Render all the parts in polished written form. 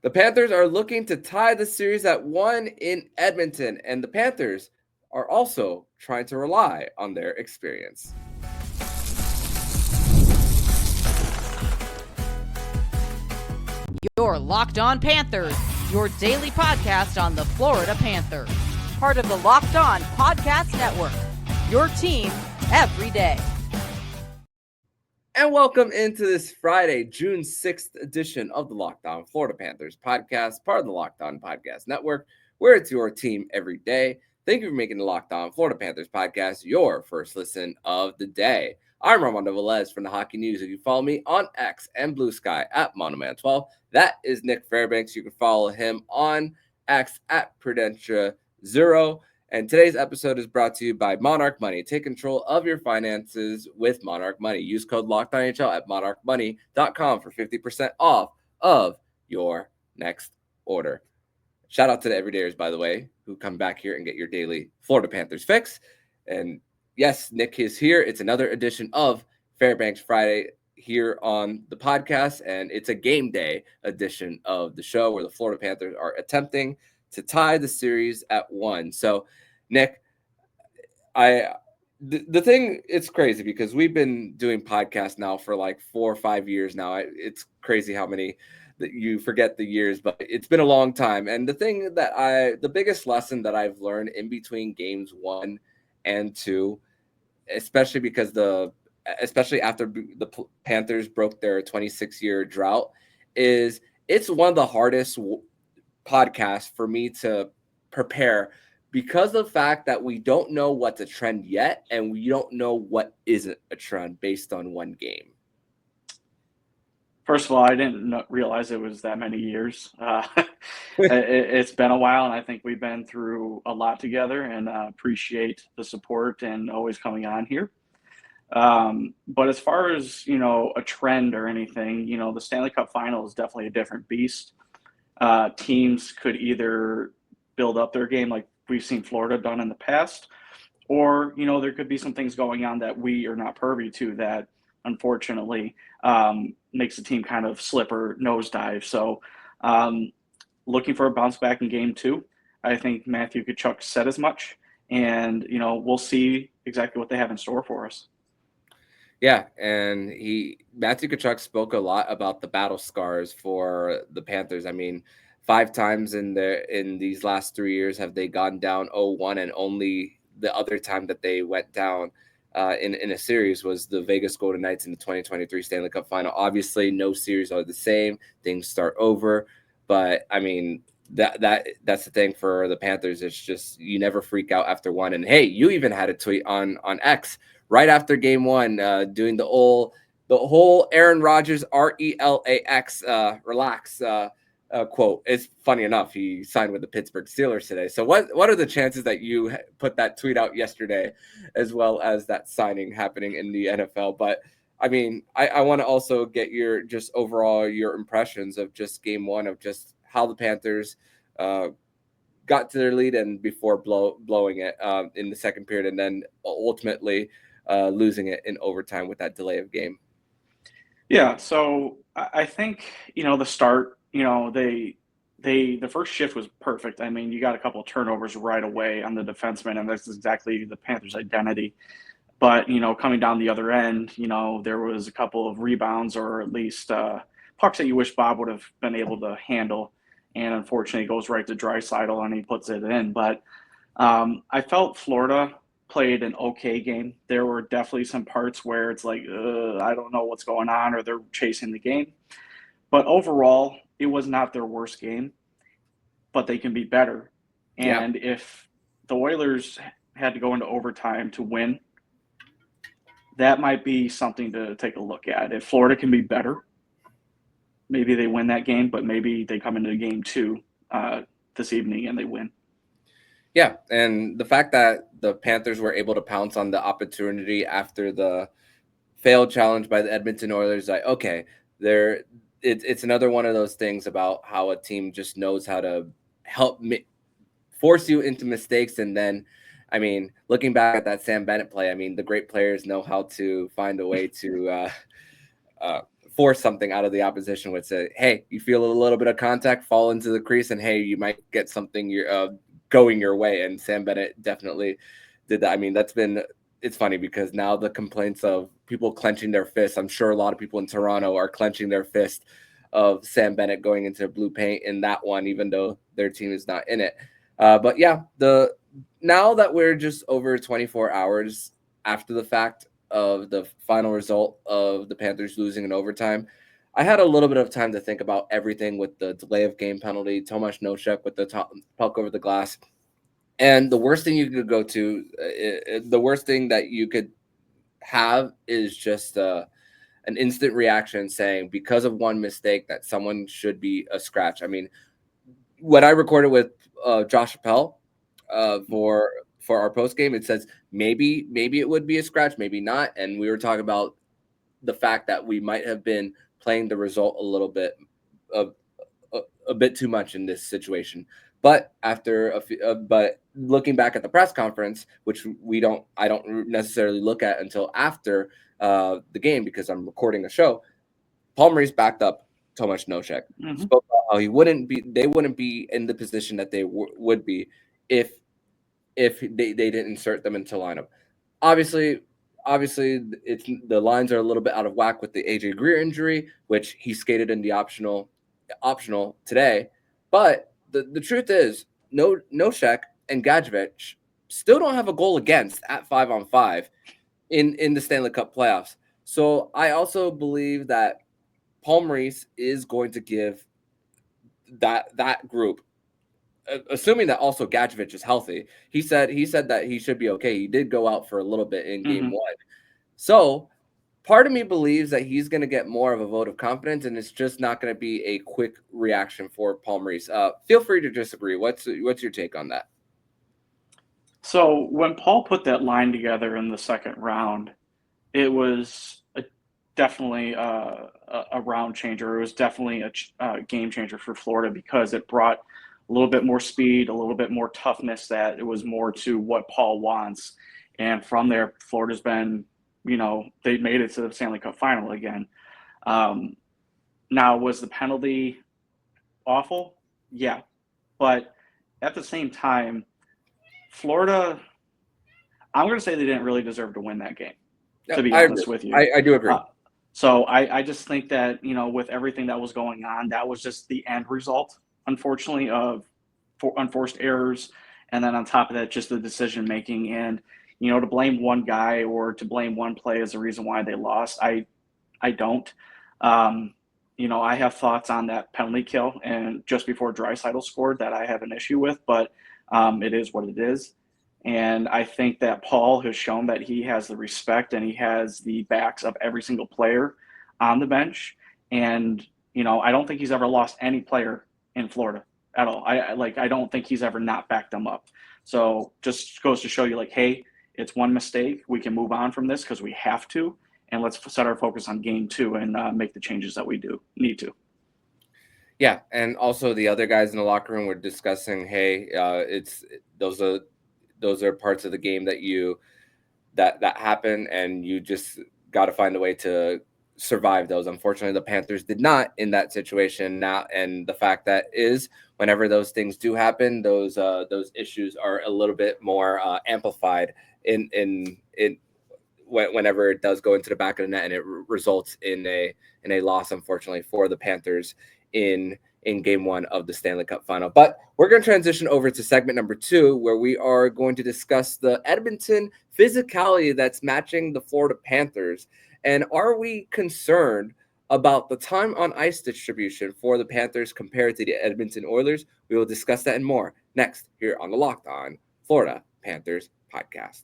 The Panthers are looking to tie the series at 1 in Edmonton, and the Panthers are also trying to rely on their experience. You're Locked On Panthers, your daily podcast on the Florida Panthers. Part of the Locked On Podcast Network, your team every day. And welcome into this Friday, June 6th edition of the Locked On Florida Panthers podcast, part of the Locked On Podcast Network, where it's your team every day. Thank you for making the Locked On Florida Panthers podcast your first listen of the day. I'm Armando Velez from the Hockey News. If you follow me on X and Blue Sky at Monoman12, that is Nich Fairbanks. You can follow him on X at Prudentia0. And today's episode is brought to you by Monarch Money. Take control of your finances with Monarch Money. Use code LOCKEDONNHL at monarchmoney.com for 50% off of your next order. Shout out to the everydayers, by the way, who come back here and get your daily Florida Panthers fix. And yes, Nick is here. It's another edition of Fairbanks Friday here on the podcast, and it's a game day edition of the show where the Florida Panthers are attempting to tie the series at 1. So, Nick, the thing, it's crazy because we've been doing podcasts now for like 4 or 5 years now. It's crazy how many that you forget the years, but it's been a long time. And the biggest lesson that I've learned in between games 1 and 2, especially especially after the Panthers broke their 26-year drought, is it's one of the hardest podcasts for me to prepare because of the fact that we don't know what's a trend yet, and we don't know what isn't a trend based on one game. First of all, I didn't realize it was that many years. It's been a while, and I think we've been through a lot together, and appreciate the support and always coming on here. But as far as, a trend or anything, the Stanley Cup Final is definitely a different beast. Teams could either build up their game like we've seen Florida done in the past, or, there could be some things going on that we are not privy to that, unfortunately, makes the team kind of slip or nosedive. So looking for a bounce back in game 2. I think Matthew Tkachuk said as much, and, we'll see exactly what they have in store for us. Yeah, and Matthew Tkachuk spoke a lot about the battle scars for the Panthers. I mean, 5 times in these last 3 years have they gone down 0-1, and only the other time that they went down in a series was the Vegas Golden Knights in the 2023 Stanley Cup Final. Obviously, no series are the same; things start over. But I mean, that's the thing for the Panthers. It's just you never freak out after 1. And hey, you even had a tweet on X right after game 1, doing the whole Aaron Rodgers RELAX relax quote. It's funny enough, he signed with the Pittsburgh Steelers today. So what are the chances that you put that tweet out yesterday, as well as that signing happening in the NFL? But I mean, I want to also get your impressions of just game 1, of just how the Panthers got to their lead and before blowing it in the second period, and then ultimately losing it in overtime with that delay of game. Yeah, so I think, the start, the first shift was perfect. I mean, you got a couple of turnovers right away on the defenseman, and that's exactly the Panthers' identity. But, coming down the other end, there was a couple of rebounds, or at least pucks that you wish Bob would have been able to handle. And unfortunately, it goes right to Draisaitl, and he puts it in. But I felt Florida played an okay game. There were definitely some parts where it's like, I don't know what's going on, or they're chasing the game. But overall, it was not their worst game, but they can be better. And if the Oilers had to go into overtime to win, that might be something to take a look at. If Florida can be better, maybe they win that game, but maybe they come into game 2 this evening and they win. Yeah, and the fact that the Panthers were able to pounce on the opportunity after the failed challenge by the Edmonton Oilers, like, okay, it's another one of those things about how a team just knows how to help force you into mistakes. And then, I mean, looking back at that Sam Bennett play, I mean, the great players know how to find a way to force something out of the opposition would say, hey, you feel a little bit of contact, fall into the crease, and hey, you might get something going your way. And Sam Bennett definitely did that. I mean, it's funny because now the complaints of people clenching their fists, I'm sure a lot of people in Toronto are clenching their fist of Sam Bennett going into blue paint in that one, even though their team is not in it. But yeah, now that we're just over 24 hours after the fact of the final result of the Panthers losing in overtime, I had a little bit of time to think about everything with the delay of game penalty, Tomas Nosek with the puck over the glass. And the worst thing you could go to, the worst thing that you could have is just an instant reaction saying because of one mistake that someone should be a scratch. I mean, when I recorded with Josh Appel for our post game, it says maybe it would be a scratch, maybe not, and we were talking about the fact that we might have been playing the result a little bit a bit too much in this situation. But but looking back at the press conference, which I don't necessarily look at until after the game because I'm recording a show, Paul Maurice backed up Tomas Nosek. Mm-hmm. Spoke about how they wouldn't be in the position that they would be if they didn't insert them into lineup. Obviously, it's the lines are a little bit out of whack with the AJ Greer injury, which he skated in the optional today. But the truth is, Nosek and Gadjevich still don't have a goal against at 5-on-5 in the Stanley Cup playoffs. So I also believe that Paul Maurice is going to give that group, assuming that also Gadjevich is healthy. He said that he should be okay. He did go out for a little bit in game one. So part of me believes that he's going to get more of a vote of confidence, and it's just not going to be a quick reaction for Paul Maurice. Feel free to disagree. What's your take on that? So when Paul put that line together in the second round, it was definitely a round changer. It was definitely a game changer for Florida because it brought a little bit more speed, a little bit more toughness, that it was more to what Paul wants. And from there, Florida's been, they made it to the Stanley Cup final again. Now, was the penalty awful? Yeah. But at the same time, Florida, I'm going to say they didn't really deserve to win that game, to be honest with you. I do agree. So I just think that, with everything that was going on, that was just the end result, unfortunately, of unforced errors. And then on top of that, just the decision making. And, to blame one guy or to blame one play as the reason why they lost, I don't. I have thoughts on that penalty kill and just before Draisaitl scored that I have an issue with, but it is what it is. And I think that Paul has shown that he has the respect and he has the backs of every single player on the bench. And, I don't think he's ever lost any player in Florida at all. I don't think he's ever not backed them up. So just goes to show you, hey, it's one mistake. We can move on from this because we have to. And let's set our focus on game two and make the changes that we do need to. Yeah, and also the other guys in the locker room were discussing, hey, those are parts of the game that happen, and you just got to find a way to survive those. Unfortunately, the Panthers did not in that situation now, and the fact that is whenever those things do happen, those issues are a little bit more amplified in whenever it does go into the back of the net, and it results in a loss, unfortunately, for the Panthers in game one of the Stanley Cup final. But we're going to transition over to segment number 2, where we are going to discuss the Edmonton physicality that's matching the Florida Panthers. And are we concerned about the time on ice distribution for the Panthers compared to the Edmonton Oilers? We will discuss that and more next here on the Locked On Florida Panthers podcast.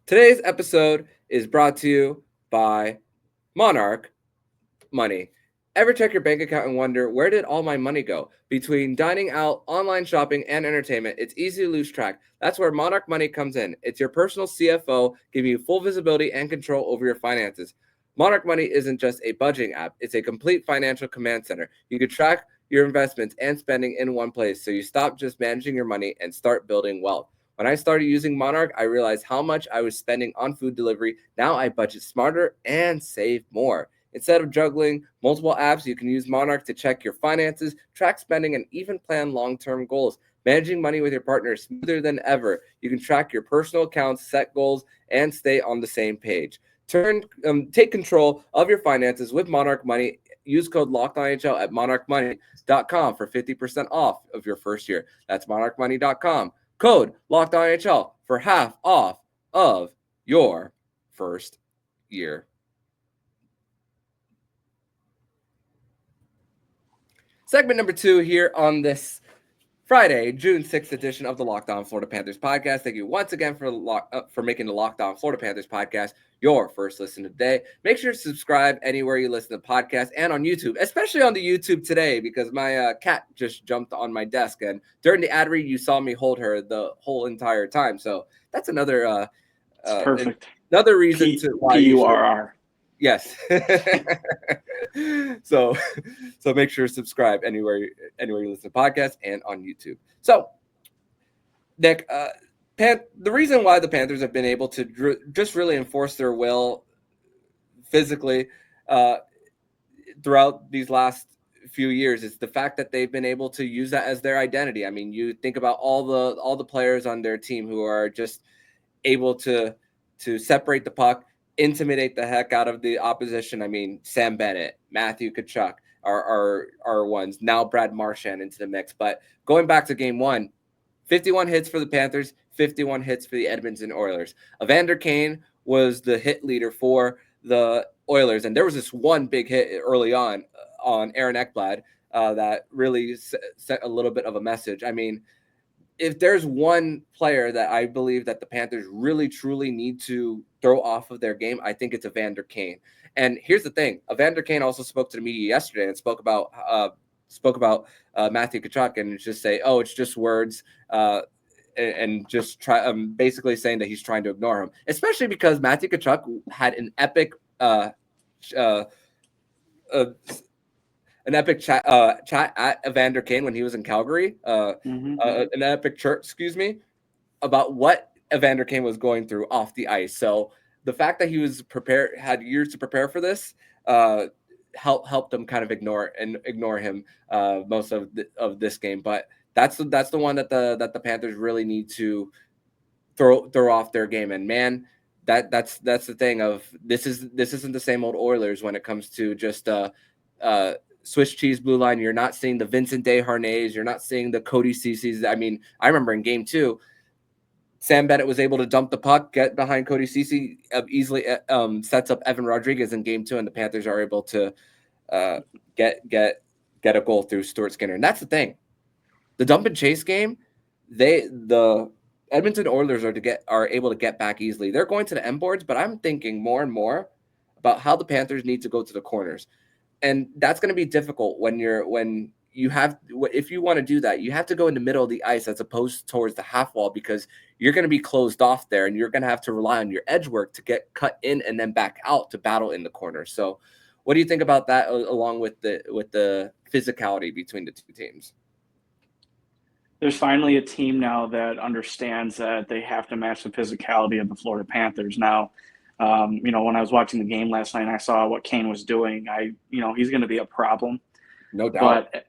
Today's episode is brought to you by Monarch Money. Ever check your bank account and wonder, where did all my money go? Between dining out, online shopping, and entertainment, it's easy to lose track. That's where Monarch Money comes in. It's your personal CFO, giving you full visibility and control over your finances. Monarch Money isn't just a budgeting app. It's a complete financial command center. You can track your investments and spending in one place, so you stop just managing your money and start building wealth. When I started using Monarch, I realized how much I was spending on food delivery. Now I budget smarter and save more. Instead of juggling multiple apps, you can use Monarch to check your finances, track spending, and even plan long-term goals. Managing money with your partner is smoother than ever. You can track your personal accounts, set goals, and stay on the same page. Take control of your finances with Monarch Money. Use code LOCKEDONNHL at monarchmoney.com for 50% off of your first year. That's monarchmoney.com. Code LOCKEDONNHL for half off of your first year. Segment number 2 here on this Friday, June 6th edition of the Locked On Florida Panthers podcast. Thank you once again for making the Locked On Florida Panthers podcast your first listen of the day. Make sure to subscribe anywhere you listen to podcasts and on YouTube, especially on the YouTube today, because my cat just jumped on my desk. And during the ad read, you saw me hold her the whole entire time. So that's another perfect. Another reason to why PURR. Yes. So make sure to subscribe anywhere you listen to podcasts and on YouTube. So, Nick, the reason why the Panthers have been able to just really enforce their will physically throughout these last few years is the fact that they've been able to use that as their identity. I mean, you think about all the players on their team who are just able to separate the puck, intimidate the heck out of the opposition. I mean, Sam Bennett, Matthew Tkachuk are ones. Now Brad Marchand into the mix. But going back to game 1, 51 hits for the Panthers, 51 hits for the Edmonton Oilers. Evander Kane was the hit leader for the Oilers, and there was this one big hit early on Aaron Ekblad that really sent a little bit of a message. I mean, if there's one player that I believe that the Panthers really, truly need to throw off of their game, I think it's Evander Kane. And here's the thing. Evander Kane also spoke to the media yesterday and spoke about Matthew Tkachuk and just say, oh, it's just words, and just try basically saying that he's trying to ignore him, especially because Matthew Tkachuk had an epic chat at Evander Kane when he was in Calgary, an epic chirp, about what Evander Kane was going through off the ice. So the fact that he was prepared, had years to prepare for this, helped them kind of ignore him most of this game. But that's the one that the Panthers really need to throw off their game. And man, that's the thing of this isn't the same old Oilers when it comes to just Swiss cheese blue line. You're not seeing the Vincent Desharnais. You're not seeing the Cody Cece's. I mean, I remember in game 2, Sam Bennett was able to dump the puck, get behind Cody Cece, easily sets up Evan Rodriguez in game 2, and the Panthers are able to get a goal through Stuart Skinner. And that's the thing. The dump and chase game, the Edmonton Oilers are able to get back easily. They're going to the end boards, but I'm thinking more and more about how the Panthers need to go to the corners. And that's going to be difficult if you want to do that, you have to go in the middle of the ice as opposed towards the half wall, because you're going to be closed off there and you're going to have to rely on your edge work to get cut in and then back out to battle in the corner. So what do you think about that, along with the physicality between the two teams? There's finally a team now that understands that they have to match the physicality of the Florida Panthers. Now, when I was watching the game last night and I saw what Kane was doing, he's going to be a problem. No doubt. But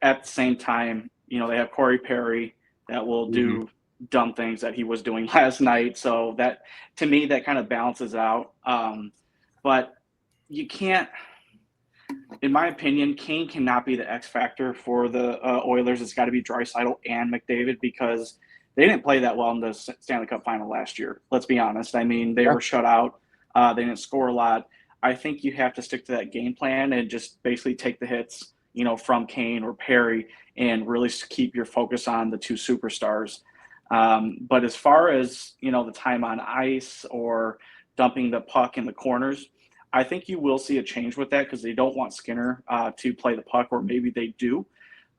at the same time, they have Corey Perry that will do dumb things that he was doing last night. So that, to me, that kind of balances out. But you can't, in my opinion, Kane cannot be the X factor for the Oilers. It's got to be Draisaitl and McDavid, because they didn't play that well in the Stanley Cup final last year. Let's be honest. I mean, they were shut out. They didn't score a lot. I think you have to stick to that game plan and just basically take the hits, from Kane or Perry, and really keep your focus on the two superstars. But as far as, the time on ice or dumping the puck in the corners, I think you will see a change with that, because they don't want Skinner to play the puck, or maybe they do,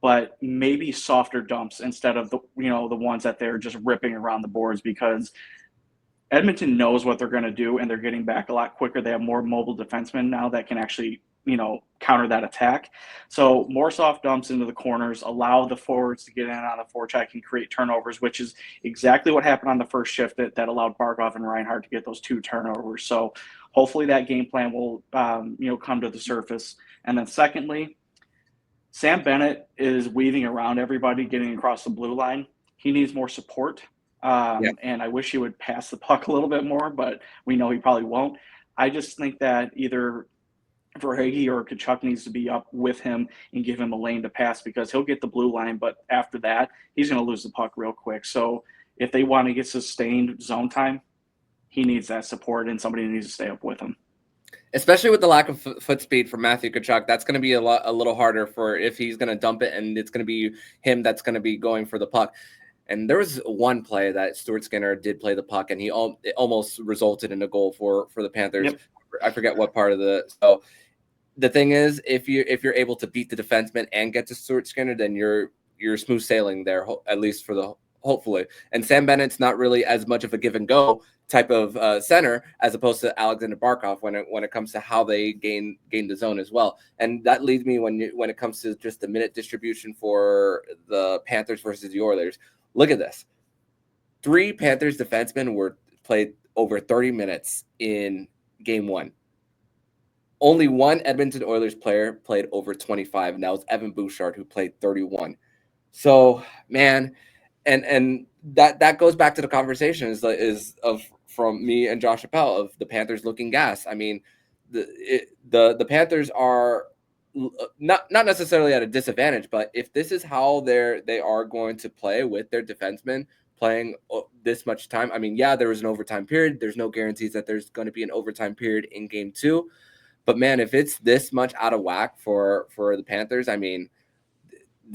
but maybe softer dumps instead of the ones that they're just ripping around the boards, because Edmonton knows what they're going to do and they're getting back a lot quicker. They have more mobile defensemen now that can actually counter that attack. So more soft dumps into the corners, allow the forwards to get in on the forecheck and create turnovers, which is exactly what happened on the first shift that allowed Barkov and Reinhart to get those 2 turnovers. So hopefully that game plan will, come to the surface. And then secondly, Sam Bennett is weaving around everybody, getting across the blue line. He needs more support. And I wish he would pass the puck a little bit more, but we know he probably won't. I just think that either Verhaeghe or Tkachuk needs to be up with him and give him a lane to pass, because he'll get the blue line, but after that, he's going to lose the puck real quick. So if they want to get sustained zone time, he needs that support, and somebody needs to stay up with him. Especially with the lack of foot speed from Matthew Tkachuk, that's going to be a little harder for if he's going to dump it, and it's going to be him that's going to be going for the puck. And there was one play that Stuart Skinner did play the puck, and it almost resulted in a goal for the Panthers. Yep. I forget what part of the. So the thing is, if you're able to beat the defenseman and get to Stuart Skinner, then you're smooth sailing there, at least for the hopefully. And Sam Bennett's not really as much of a give and go type of center as opposed to Alexander Barkov when it comes to how they gain the zone as well. And that leads me when it comes to just the minute distribution for the Panthers versus the Oilers. Look at this. 3 Panthers defensemen were played over 30 minutes in game 1. Only one Edmonton Oilers player played over 25, and that was Evan Bouchard, who played 31. So, man, and that goes back to the conversation from me and Josh Appel of the Panthers looking gas. I mean, the Panthers are not necessarily at a disadvantage, but if this is how they are going to play with their defensemen playing this much time, I mean, yeah, there was an overtime period. There's no guarantees that there's going to be an overtime period in game 2. But man, if it's this much out of whack for the Panthers, I mean,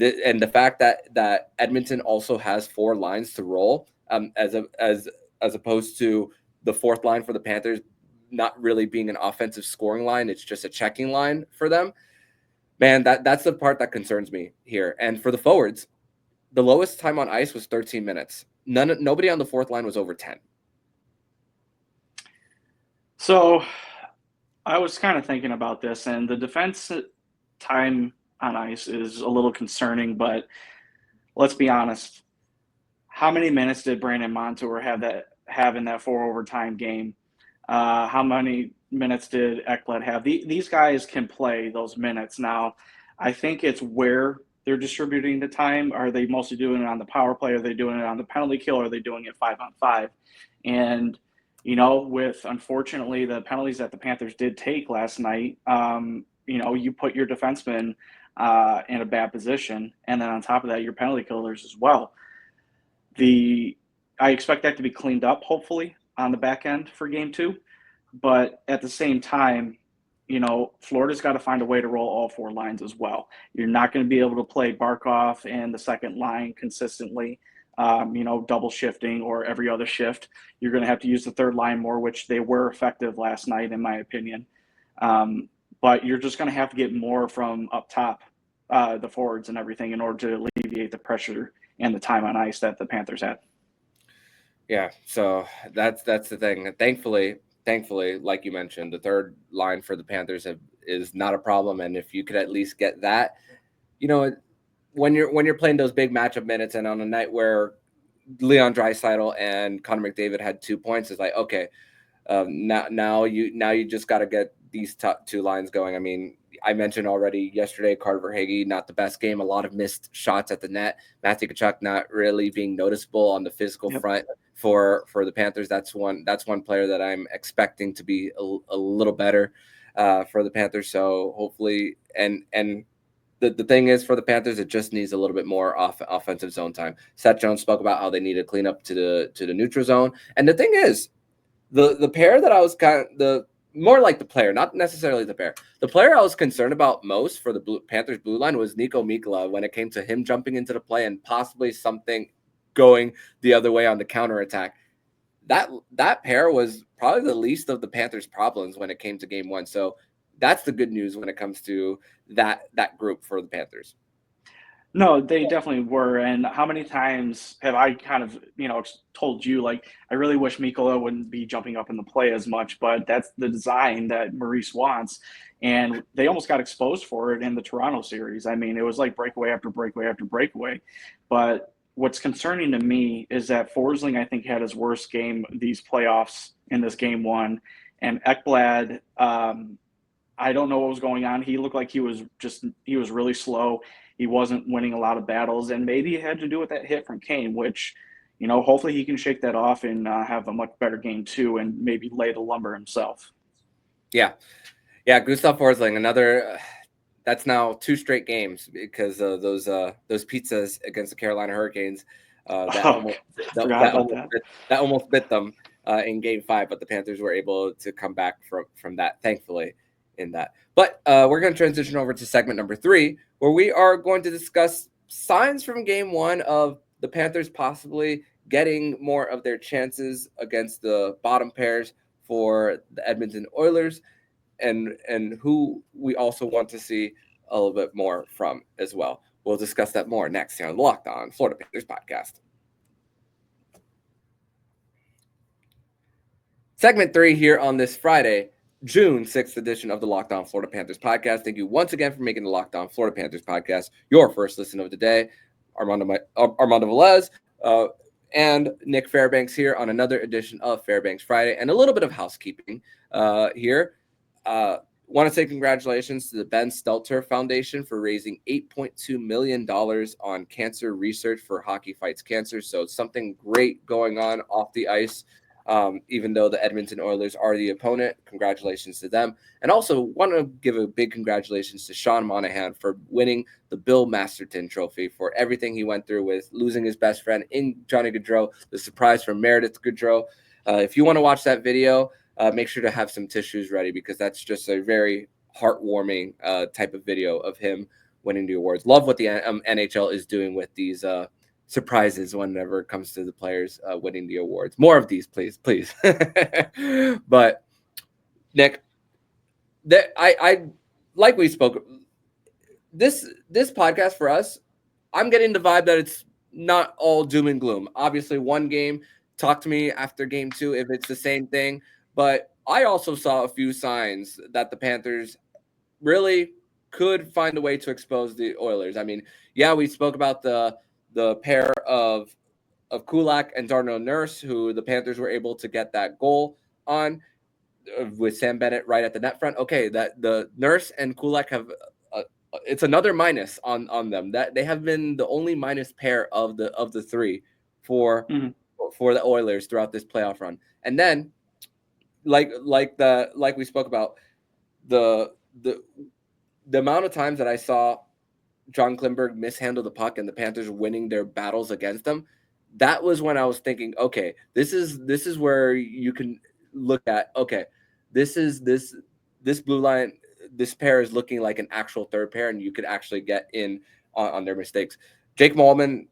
and the fact that Edmonton also has 4 lines to roll, as opposed to the 4th line for the Panthers not really being an offensive scoring line, it's just a checking line for them. Man, that's the part that concerns me here. And for the forwards, the lowest time on ice was 13 minutes. Nobody on the 4th line was over 10. So I was kind of thinking about this, and the defense time on ice is a little concerning, but let's be honest. How many minutes did Brandon Montour have in that 4 overtime game? How many minutes did Ekblad have? These guys can play those minutes. Now, I think it's where they're distributing the time. Are they mostly doing it on the power play? Are they doing it on the penalty kill? Or are they doing it 5-on-5? And with, unfortunately, the penalties that the Panthers did take last night, you put your defensemen in a bad position. And then on top of that, your penalty killers as well. I expect that to be cleaned up, hopefully, on the back end for game 2. But at the same time, Florida's got to find a way to roll all 4 lines as well. You're not going to be able to play Barkov and the second line consistently, double shifting or every other shift. You're going to have to use the 3rd line more, which they were effective last night, in my opinion. But you're just going to have to get more from up top, the forwards and everything, in order to alleviate the pressure and the time on ice that the Panthers had. Yeah, so that's the thing. Thankfully, like you mentioned, the 3rd line for the Panthers is not a problem, and if you could at least get that, when you're playing those big matchup minutes, and on a night where Leon Draisaitl and Connor McDavid had 2 points, it's like, okay, now you just got to get these top 2 lines going. I mean, I mentioned already yesterday, Carter Verhaeghe, not the best game, a lot of missed shots at the net. Matthew Tkachuk not really being noticeable on the physical front for the Panthers. That's one player that I'm expecting to be a little better for the Panthers. So hopefully, and the thing is, for the Panthers, it just needs a little bit more offensive zone time. Seth Jones spoke about how they need to clean up to the neutral zone. And the thing is, the pair that I was more like the player, not necessarily the pair. The player I was concerned about most for the Panthers blue line was Niko Mikkola when it came to him jumping into the play and possibly something going the other way on the counterattack. That pair was probably the least of the Panthers' problems when it came to game 1. So that's the good news when it comes to that group for the Panthers. No, they definitely were. And how many times have I kind of, told you, like, I really wish Mikola wouldn't be jumping up in the play as much, but that's the design that Maurice wants. And they almost got exposed for it in the Toronto series. I mean, it was like breakaway after breakaway after breakaway. But what's concerning to me is that Forsling, I think, had his worst game these playoffs in this game one. And Ekblad, I don't know what was going on. He looked like he was really slow. He wasn't winning a lot of battles, and maybe it had to do with that hit from Kane, which, hopefully he can shake that off and have a much better game too, and maybe lay the lumber himself. Yeah. Gustav Forsling, another. That's now 2 straight games because of those pizzas against the Carolina Hurricanes. That almost bit them in Game 5, but the Panthers were able to come back from that, thankfully, in that. But we're going to transition over to segment number 3, where we are going to discuss signs from Game 1 of the Panthers possibly getting more of their chances against the bottom pairs for the Edmonton Oilers, and who we also want to see a little bit more from as well. We'll discuss that more next here on the Locked On Florida Panthers podcast. Segment 3 here on this Friday, June 6th edition of the Locked On Florida Panthers podcast. Thank you once again for making the Locked On Florida Panthers podcast your first listen of the day. Armando Velez and Nich Fairbanks here on another edition of Fairbanks Friday, and a little bit of housekeeping here. Want to say congratulations to the Ben Stelter Foundation for raising $8.2 million on cancer research for Hockey Fights Cancer. So something great going on off the ice. Even though the Edmonton Oilers are the opponent, congratulations to them. And also want to give a big congratulations to Sean Monahan for winning the Bill Masterton Trophy, for everything he went through with losing his best friend in Johnny Gaudreau, the surprise from Meredith Gaudreau. If you want to watch that video, make sure to have some tissues ready, because that's just a very heartwarming type of video of him winning the awards. Love what the NHL is doing with these surprises whenever it comes to the players winning the awards. More of these, please. But Nick, I like we spoke. This podcast for us, I'm getting the vibe that it's not all doom and gloom. Obviously, one game. Talk to me after game 2 if it's the same thing. But I also saw a few signs that the Panthers really could find a way to expose the Oilers. I mean, yeah, we spoke about the pair of Kulak and Darnell Nurse, who the Panthers were able to get that goal on with Sam Bennett right at the net front. Okay, that the Nurse and Kulak have it's another minus on them. That they have been the only minus pair of the 3 for the Oilers throughout this playoff run. And then like we spoke about, the amount of times that I saw John Klingberg mishandle the puck and the Panthers winning their battles against them, that was when I was thinking, okay, this is where you can look at, okay, this blue line, this pair is looking like an actual third pair, and you could actually get in on their mistakes. Jake Malman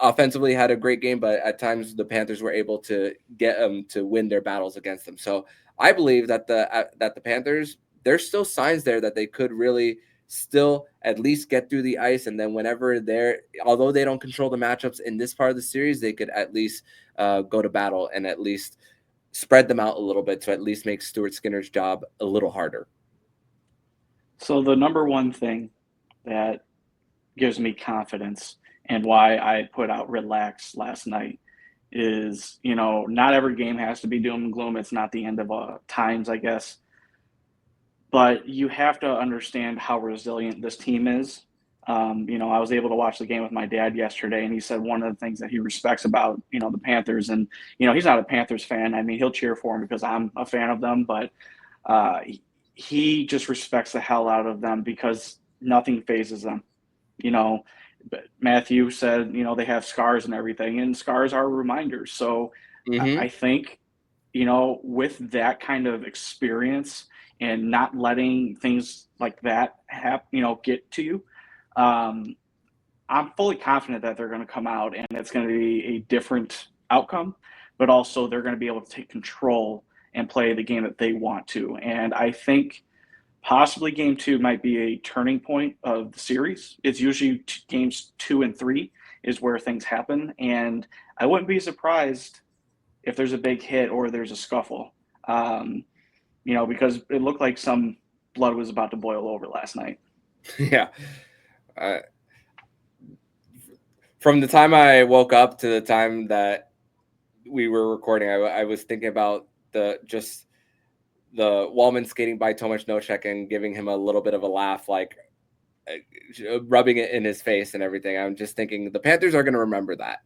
offensively had a great game, but at times the Panthers were able to get them to win their battles against them. So I believe that the Panthers, there's still signs there that they could really still at least get through the ice. And then whenever although they don't control the matchups in this part of the series, they could at least go to battle and at least spread them out a little bit to at least make Stuart Skinner's job a little harder. So the number one thing that gives me confidence and why I put out relax last night is, not every game has to be doom and gloom. It's not the end of times, I guess. But you have to understand how resilient this team is. I was able to watch the game with my dad yesterday, and he said one of the things that he respects about, the Panthers, and, he's not a Panthers fan. I mean, he'll cheer for him because I'm a fan of them, but he just respects the hell out of them because nothing phases them. But Matthew said, they have scars and everything, and scars are reminders. So I think, with that kind of experience and not letting things like that happen, get to you, I'm fully confident that they're going to come out and it's going to be a different outcome, but also they're going to be able to take control and play the game that they want to. And I think possibly game 2 might be a turning point of the series. It's usually games 2 and 3 is where things happen, and I wouldn't be surprised if there's a big hit or there's a scuffle, because it looked like some blood was about to boil over last night. Yeah. From the time I woke up to the time that we were recording, I was thinking about the Wallman skating by Tomas Nosek and giving him a little bit of a laugh, like rubbing it in his face and everything. I'm just thinking the Panthers are going to remember that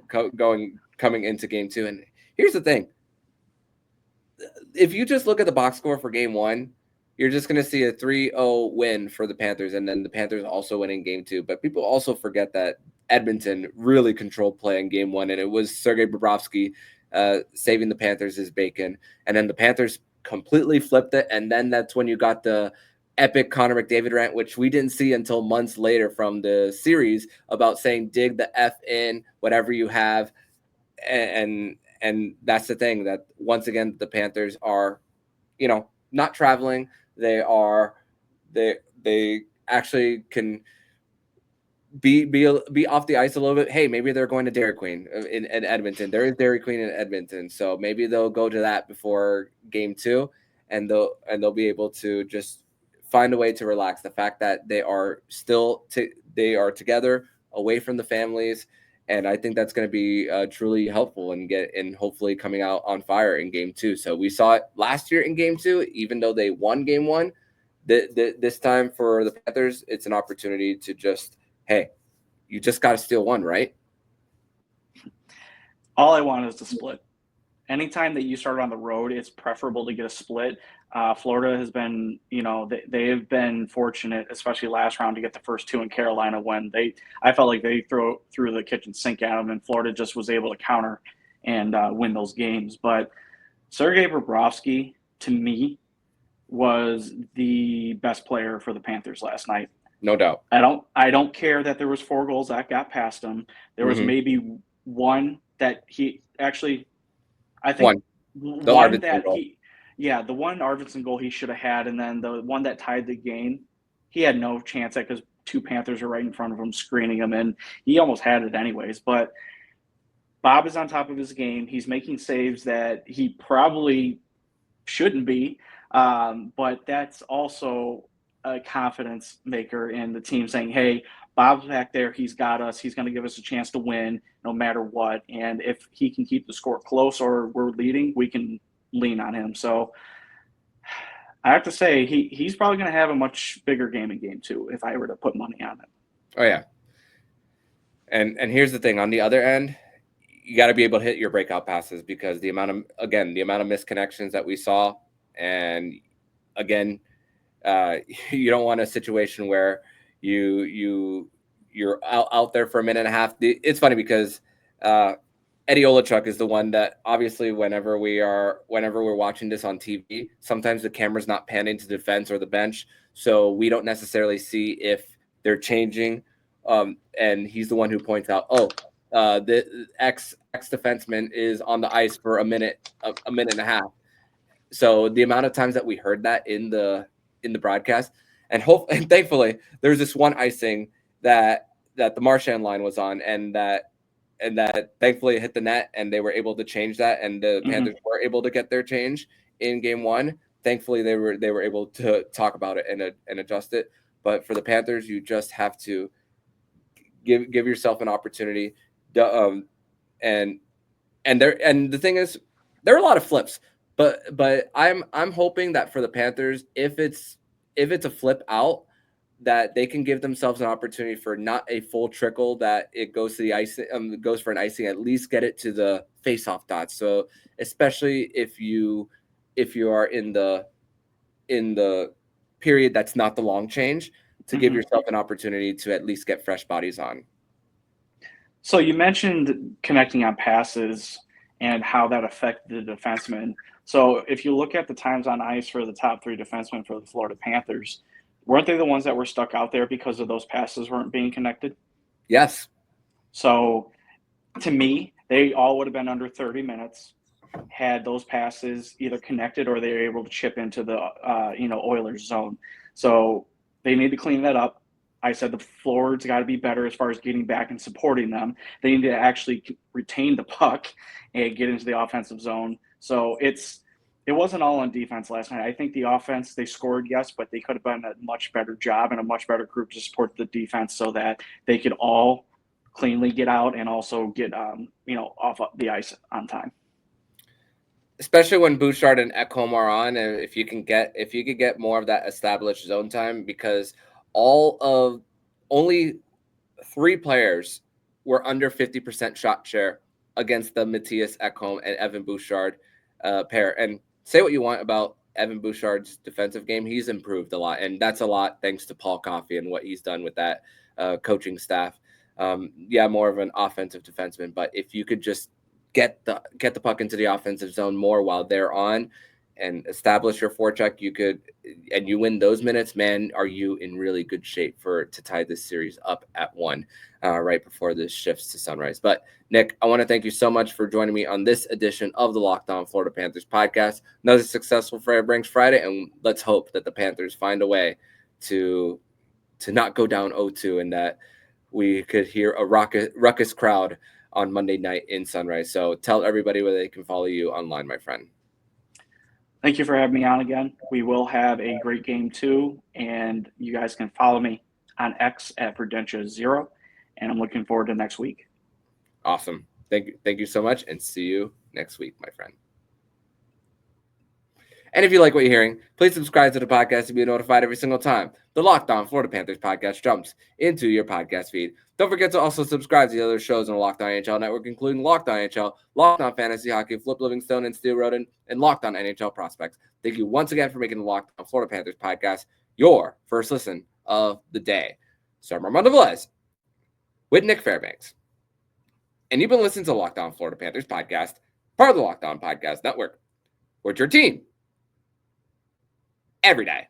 coming into game 2. And here's the thing. If you just look at the box score for game 1, you're just going to see a 3-0 win for the Panthers, and then the Panthers also winning game 2. But people also forget that Edmonton really controlled play in game 1, and it was Sergei Bobrovsky saving the Panthers' bacon. And then the Panthers completely flipped it, and then that's when you got the epic Connor McDavid rant, which we didn't see until months later from the series, about saying dig the F in, whatever you have. And that's the thing, that once again the Panthers are, not traveling. They actually can be off the ice a little bit. Hey, maybe they're going to Dairy Queen in Edmonton. There is Dairy Queen in Edmonton, so maybe they'll go to that before game 2, and they'll be able to just find a way to relax. The fact that they are still they are together, away from the families, and I think that's going to be truly helpful and hopefully coming out on fire in game 2. So we saw it last year in game 2, even though they won game 1. This time for the Panthers, it's an opportunity to just, hey, you just got to steal one, right? All I want is to split. Anytime that you start on the road, it's preferable to get a split. Florida has been, they have been fortunate, especially last round, to get the first 2 in Carolina when I felt like they threw the kitchen sink at them, and Florida just was able to counter and win those games. But Sergei Bobrovsky, to me, was the best player for the Panthers last night. No doubt. I don't care that there was 4 goals that got past him. There was maybe one that he actually, I think one that goal. The one Arvidsson goal he should have had, and then the one that tied the game, he had no chance at, because 2 Panthers are right in front of him screening him, and he almost had it anyways. But Bob is on top of his game. He's making saves that he probably shouldn't be, but that's also a confidence maker in the team, saying, hey, Bob's back there. He's got us. He's going to give us a chance to win no matter what. And if he can keep the score close or we're leading, we can lean on him. So I have to say he's probably going to have a much bigger game in game 2 if I were to put money on it. Oh, yeah. And here's the thing. On the other end, you got to be able to hit your breakout passes, because the amount of misconnections that we saw, and again, you don't want a situation where you're out there for a minute and a half. It's funny because Eddie Olachuk is the one that, obviously, whenever we're watching this on TV, sometimes the camera's not panning to the defense or the bench, so we don't necessarily see if they're changing. And he's the one who points out, the ex defenseman is on the ice for a minute and a half. So the amount of times that we heard that in the broadcast, and thankfully there's this one icing that the Marchand line was on, and that thankfully hit the net, and they were able to change that, and the Panthers were able to get their change in game 1. Thankfully they were able to talk about it and adjust it. But for the Panthers, you just have to give yourself an opportunity. And the thing is, there are a lot of flips. But I'm hoping that for the Panthers, if it's a flip out, that they can give themselves an opportunity for not a full trickle, that it goes to the icing, goes for an icing, at least get it to the face-off dots. So especially if you are in the period that's not the long change, to give yourself an opportunity to at least get fresh bodies on. So you mentioned connecting on passes and how that affected the defenseman. So if you look at the times on ice for the top 3 defensemen for the Florida Panthers, weren't they the ones that were stuck out there because of those passes weren't being connected? Yes. So to me, they all would have been under 30 minutes. had those passes either connected or they were able to chip into the Oilers zone. So they need to clean that up. I said the forwards got to be better as far as getting back and supporting them. They need to actually retain the puck and get into the offensive zone. So it wasn't all on defense last night. I think the offense, they scored, yes, but they could have done a much better job and a much better group to support the defense so that they could all cleanly get out and also get off the ice on time. Especially when Bouchard and Ekholm are on, and if you could get more of that established zone time, because only 3 players were under 50% shot share against the Matthias Ekholm and Evan Bouchard pair. And say what you want about Evan Bouchard's defensive game, he's improved a lot, and that's a lot thanks to Paul Coffey and what he's done with that coaching staff. More of an offensive defenseman, but if you could just get the puck into the offensive zone more while they're on and establish your forecheck, and you win those minutes, man, are you in really good shape to tie this series up at 1 right before this shifts to sunrise. But Nich, I want to thank you so much for joining me on this edition of the Locked On Florida Panthers podcast. Another successful Fairbanks Friday, and let's hope that the Panthers find a way to not go down 0-2 and that we could hear a ruckus crowd on Monday night in Sunrise. So tell everybody where they can follow you online, my friend. Thank you for having me on again. We will have a great game too, and you guys can follow me on X at Prudentia0, and I'm looking forward to next week. Awesome. Thank you so much, and see you next week, my friend. And if you like what you're hearing, please subscribe to the podcast to be notified every single time the Locked On Florida Panthers podcast jumps into your podcast feed. Don't forget to also subscribe to the other shows on the Locked On NHL network, including Locked On NHL, Locked On Fantasy Hockey, Flip Livingstone and Steel Roden, and Locked On NHL Prospects. Thank you once again for making the Locked On Florida Panthers podcast your first listen of the day. So I'm Armando Velez with Nich Fairbanks. And you've been listening to the Locked On Florida Panthers podcast, part of the Locked On Podcast Network. We're your team every day.